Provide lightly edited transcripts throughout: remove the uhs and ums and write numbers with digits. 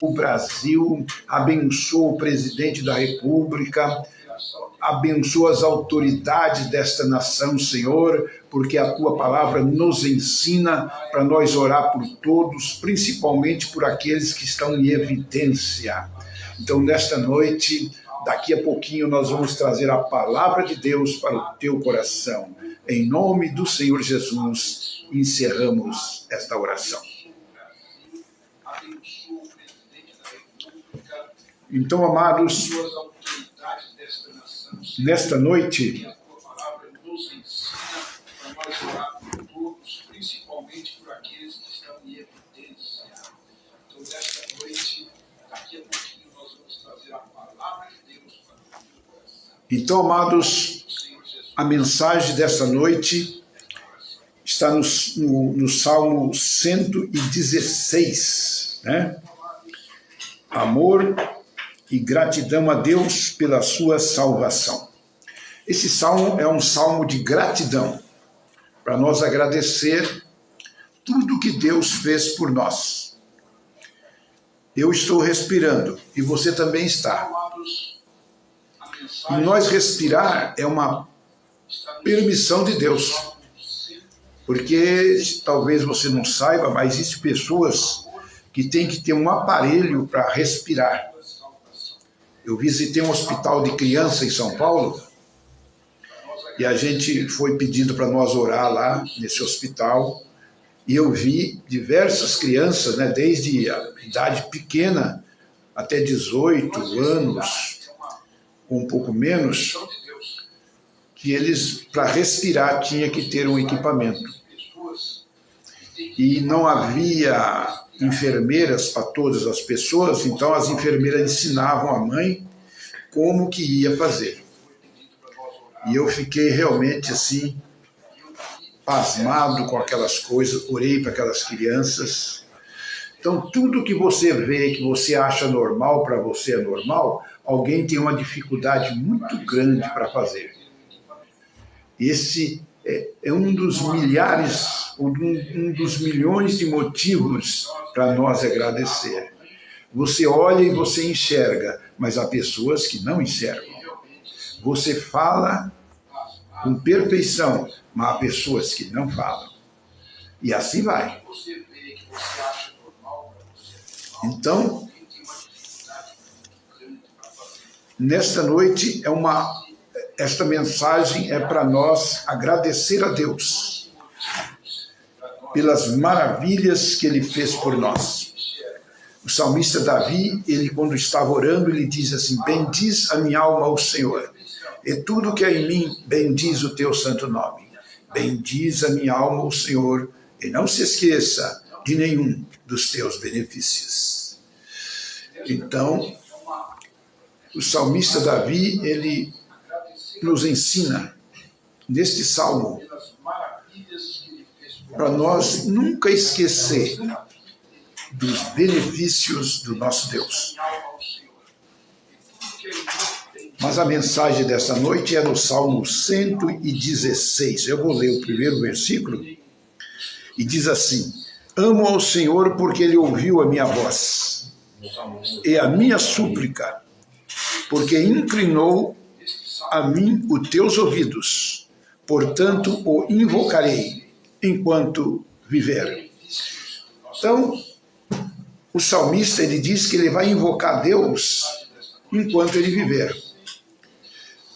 o Brasil, abençoa o presidente da República, abençoa as autoridades desta nação, Senhor, porque a Tua palavra nos ensina para nós orar por todos, principalmente por aqueles que estão em evidência. Então, nesta noite, daqui a pouquinho, nós vamos trazer a palavra de Deus para o teu coração. Em nome do Senhor Jesus, encerramos esta oração. Então, amados, nesta noite, então, amados, a mensagem desta noite está no Salmo 116, né? Amor e gratidão a Deus pela sua salvação. Esse salmo é um salmo de gratidão, para nós agradecer tudo que Deus fez por nós. Eu estou respirando e você também está. E nós respirar é uma permissão de Deus. Porque talvez você não saiba, mas existem pessoas que têm que ter um aparelho para respirar. Eu visitei um hospital de criança em São Paulo e a gente foi pedido para nós orar lá nesse hospital e eu vi diversas crianças, né, desde a idade pequena até 18 anos, ou um pouco menos, que eles, para respirar, tinha que ter um equipamento. E não havia enfermeiras para todas as pessoas, então as enfermeiras ensinavam a mãe como que ia fazer. E eu fiquei realmente assim, pasmado com aquelas coisas, orei para aquelas crianças. Então tudo que você vê, que você acha normal, para você é normal, alguém tem uma dificuldade muito grande para fazer. Esse é um dos milhares, ou um dos milhões de motivos para nós agradecer. Você olha e você enxerga, mas há pessoas que não enxergam. Você fala com perfeição, mas há pessoas que não falam. E assim vai. Então, nesta noite, esta mensagem é para nós agradecer a Deus pelas maravilhas que Ele fez por nós. O salmista Davi, ele quando estava orando, ele diz assim: bendiz a minha alma ao Senhor, e tudo que é em mim, bendiz o teu santo nome. Bendiz a minha alma ao Senhor, e não se esqueça de nenhum dos teus benefícios. Então, o salmista Davi, ele nos ensina, neste salmo, para nós nunca esquecer dos benefícios do nosso Deus. Mas a mensagem dessa noite é no Salmo 116. Eu vou ler o primeiro versículo e diz assim: amo ao Senhor porque Ele ouviu a minha voz e a minha súplica, porque inclinou a mim os teus ouvidos, portanto o invocarei enquanto viver. Então, o salmista, ele diz que ele vai invocar Deus enquanto ele viver.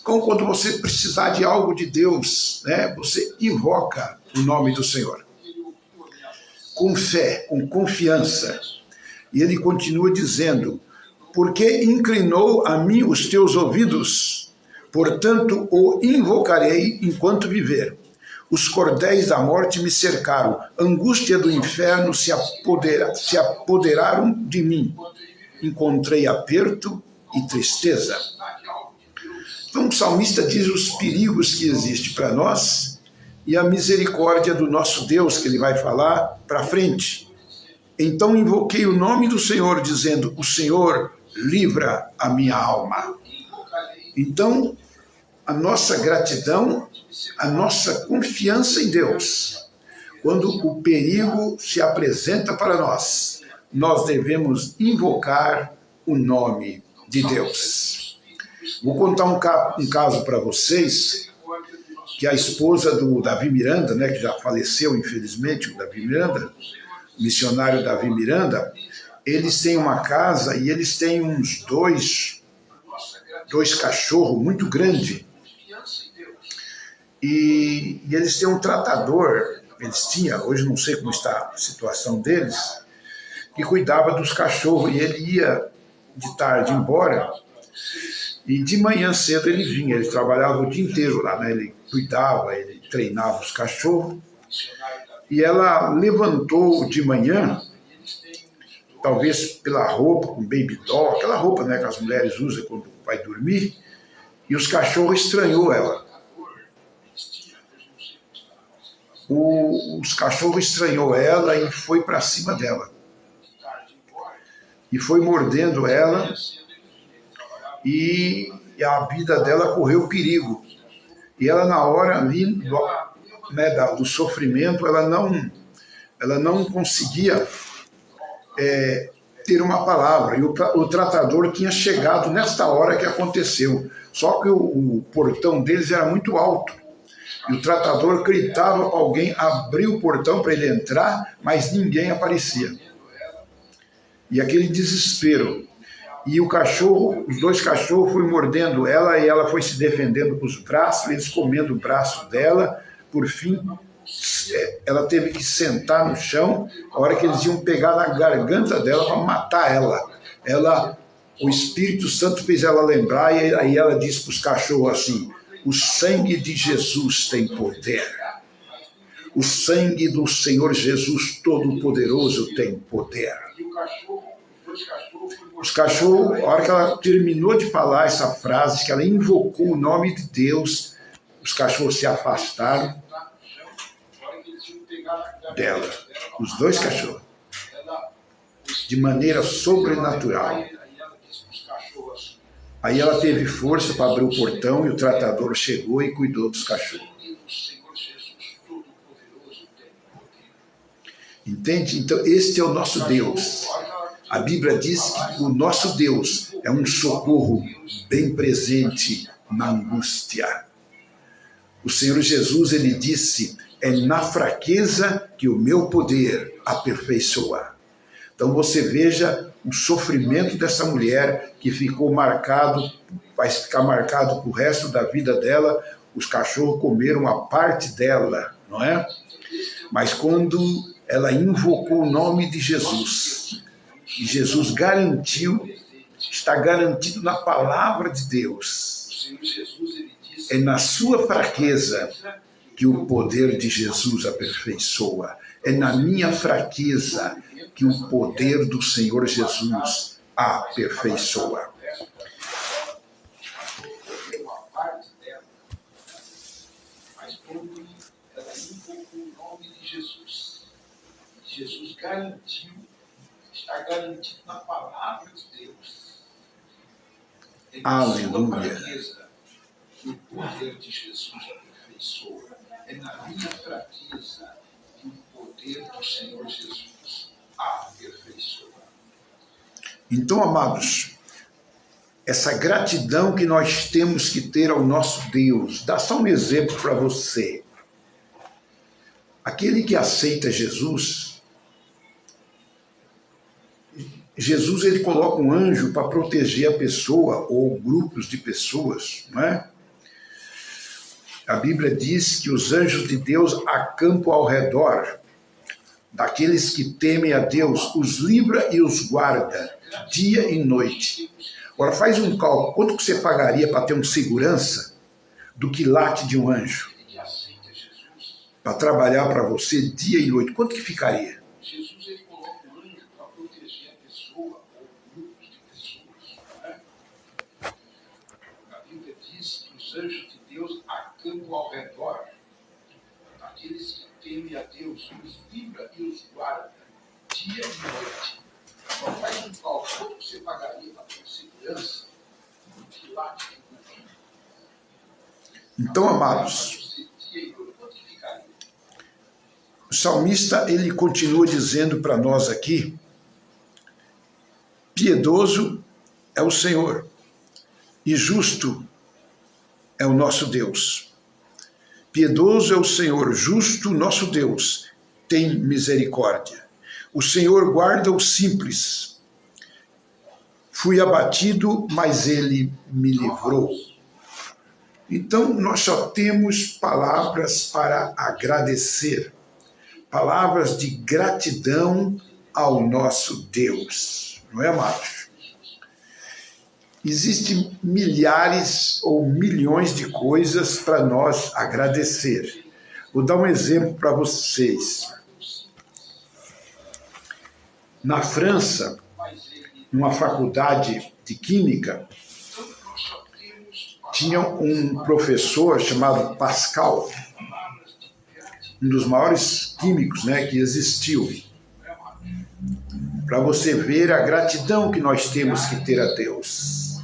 Como quando você precisar de algo de Deus, né, você invoca o nome do Senhor. Com fé, com confiança. E ele continua dizendo: porque inclinou a mim os teus ouvidos, portanto o invocarei enquanto viver. Os cordéis da morte me cercaram, angústia do inferno se apoderaram de mim. Encontrei aperto e tristeza. Então o salmista diz os perigos que existem para nós e a misericórdia do nosso Deus, que ele vai falar para frente. Então invoquei o nome do Senhor, dizendo: o Senhor livra a minha alma. Então, a nossa gratidão, a nossa confiança em Deus, quando o perigo se apresenta para nós, nós devemos invocar o nome de Deus. Vou contar um caso para vocês, que a esposa do Davi Miranda, né, que já faleceu, infelizmente, o Davi Miranda, o missionário Davi Miranda, eles têm uma casa e eles têm uns dois cachorros muito grandes. E eles têm um tratador, eles tinham, hoje não sei como está a situação deles, que cuidava dos cachorros, e ele ia de tarde embora, e de manhã cedo ele vinha, ele trabalhava o dia inteiro lá, né? Ele cuidava, ele treinava os cachorros, e ela levantou de manhã, talvez pela roupa, com baby doll, aquela roupa, né, que as mulheres usam quando vai dormir, e os cachorros estranhou ela. Os cachorros estranhou ela e foi para cima dela. E foi mordendo ela, e a vida dela correu perigo. E ela, na hora ali, né, do sofrimento, ela não conseguia ter uma palavra. E o tratador tinha chegado nesta hora que aconteceu. Só que o portão deles era muito alto. E o tratador gritava para alguém abrir o portão para ele entrar, mas ninguém aparecia. E aquele desespero. E os dois cachorros foram mordendo ela, e ela foi se defendendo com os braços, eles comendo o braço dela. Por fim, ela teve que sentar no chão, a hora que eles iam pegar na garganta dela para matar ela. O Espírito Santo fez ela lembrar, e aí ela disse para os cachorros assim: o sangue de Jesus tem poder. O sangue do Senhor Jesus Todo-Poderoso tem poder. Os cachorros, a hora que ela terminou de falar essa frase, que ela invocou o nome de Deus, os cachorros se afastaram dela. Os dois cachorros. De maneira sobrenatural. Aí ela teve força para abrir o portão, e o tratador chegou e cuidou dos cachorros. Entende? Então, este é o nosso Deus. A Bíblia diz que o nosso Deus é um socorro bem presente na angústia. O Senhor Jesus, ele disse: é na fraqueza que o meu poder aperfeiçoa. Então você veja o sofrimento dessa mulher, que ficou marcado, vai ficar marcado para o resto da vida dela. Os cachorros comeram a parte dela, não é? Mas quando ela invocou o nome de Jesus, e Jesus garantiu, está garantido na palavra de Deus, é na sua fraqueza que o poder de Jesus aperfeiçoa. É na minha fraqueza que o poder do Senhor Jesus aperfeiçoa. Mas quando ela invocou o nome de Jesus, Jesus garantiu, está garantido na palavra de Deus. Aleluia. Que o poder de Jesus aperfeiçoa. É na minha fraqueza que o poder do Senhor Jesus aperfeiçoa. Então, amados, essa gratidão que nós temos que ter ao nosso Deus, dá só um exemplo para você. Aquele que aceita Jesus, ele coloca um anjo para proteger a pessoa ou grupos de pessoas, não é? A Bíblia diz que os anjos de Deus acampam ao redor daqueles que temem a Deus, os livra e os guarda, dia e noite. Agora faz um cálculo, quanto que você pagaria para ter um segurança do quilate de um anjo? Para trabalhar para você dia e noite, quanto que ficaria? Jesus, ele coloca um anjo para proteger a pessoa ou grupos de pessoas. Né? A Bíblia diz que os anjos de Deus acampam ao redor daqueles que temem a Deus, os livra e os guarda, dia e noite. Então faz um cálculo, quanto você pagaria para ter segurança do quilate de um anjo? Então, amados, o salmista, ele continua dizendo para nós aqui, Piedoso é o Senhor e justo é o nosso Deus. Piedoso é o Senhor, justo nosso Deus, tem misericórdia. O Senhor guarda os simples. Fui abatido, mas ele me livrou. Então, nós só temos palavras para agradecer, palavras de gratidão ao nosso Deus, não é, amados? Existem milhares ou milhões de coisas para nós agradecer. Vou dar um exemplo para vocês. Na França, numa faculdade de Química, tinha um professor chamado Pascal, um dos maiores químicos, né, que existiu. Para você ver a gratidão que nós temos que ter a Deus.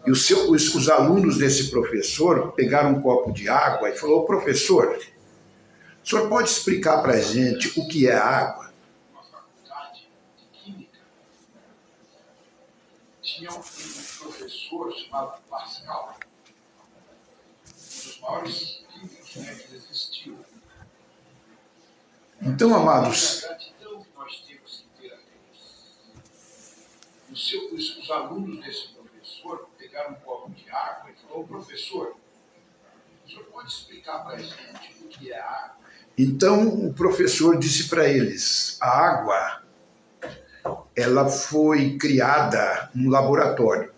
E os alunos desse professor pegaram um copo de água e falou: professor, o senhor pode explicar para a gente o que é água? Tinha um professor chamado Pascal, um dos maiores químicos que existiu. Então, amados, a gratidão que nós temos que ter a Deus. Os alunos desse professor pegaram um copo de água e falaram: professor, o senhor pode explicar para a gente o que é água? Então, o professor disse para eles: a água, ela foi criada num laboratório.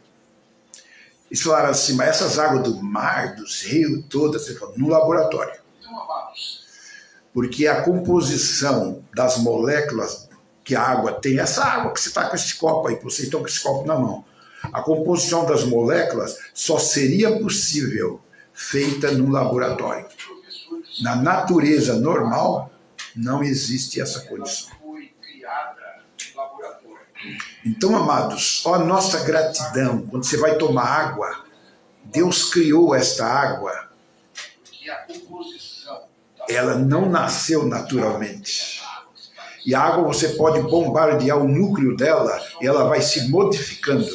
Eles falaram assim: mas essas águas do mar, dos rios, todas, ele falou, no laboratório. Então, amados, porque a composição das moléculas que a água tem, essa água que você está com esse copo aí, que vocês estão com esse copo na mão, a composição das moléculas só seria possível feita num laboratório. Na natureza normal, não existe essa condição. Então, amados, ó, a nossa gratidão, quando você vai tomar água, Deus criou esta água, ela não nasceu naturalmente. E a água você pode bombardear o núcleo dela e ela vai se modificando.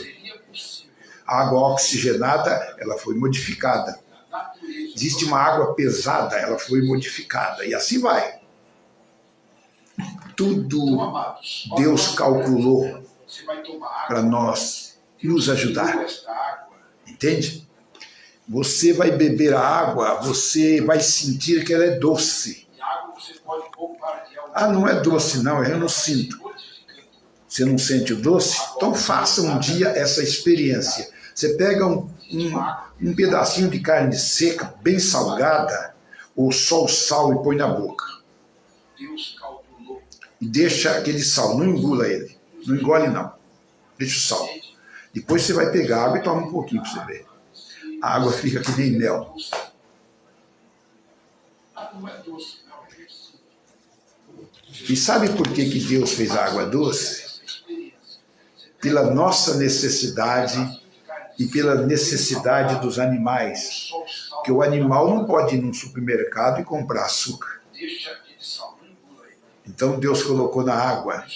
A água oxigenada, ela foi modificada. Existe uma água pesada, ela foi modificada. E assim vai. Tudo Deus calculou para nós nos ajudar. Entende? Você vai beber a água, você vai sentir que ela é doce. Ah, não é doce não, eu não sinto. Você não sente o doce? Então faça um dia essa experiência. Você pega um pedacinho de carne seca, bem salgada, ou só o sal e põe na boca. E deixa aquele sal, não engula ele. Não engole não. Deixa o sal. Depois você vai pegar água e toma um pouquinho para você ver. A água fica que nem mel. E sabe por que Deus fez a água doce? Pela nossa necessidade e pela necessidade dos animais. Porque o animal não pode ir num supermercado e comprar açúcar. Então Deus colocou na água,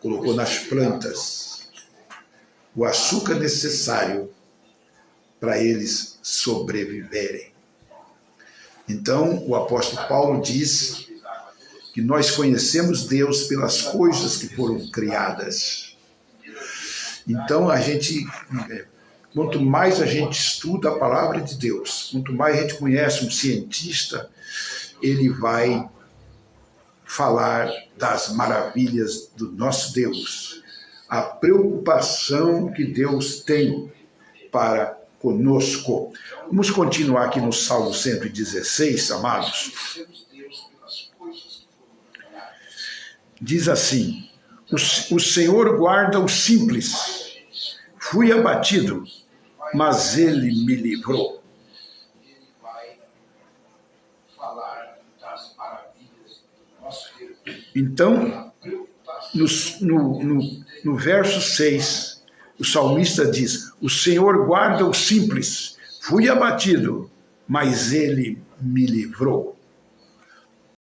colocou nas plantas o açúcar necessário para eles sobreviverem. Então o apóstolo Paulo diz que nós conhecemos Deus pelas coisas que foram criadas. Então quanto mais a gente estuda a palavra de Deus, quanto mais a gente conhece um cientista, ele vai falar das maravilhas do nosso Deus, a preocupação que Deus tem para conosco. Vamos continuar aqui no Salmo 116, amados. Diz assim: o Senhor guarda os simples. Fui abatido, mas ele me livrou. Então, no verso 6, o salmista diz: o Senhor guarda os simples. Fui abatido, mas ele me livrou.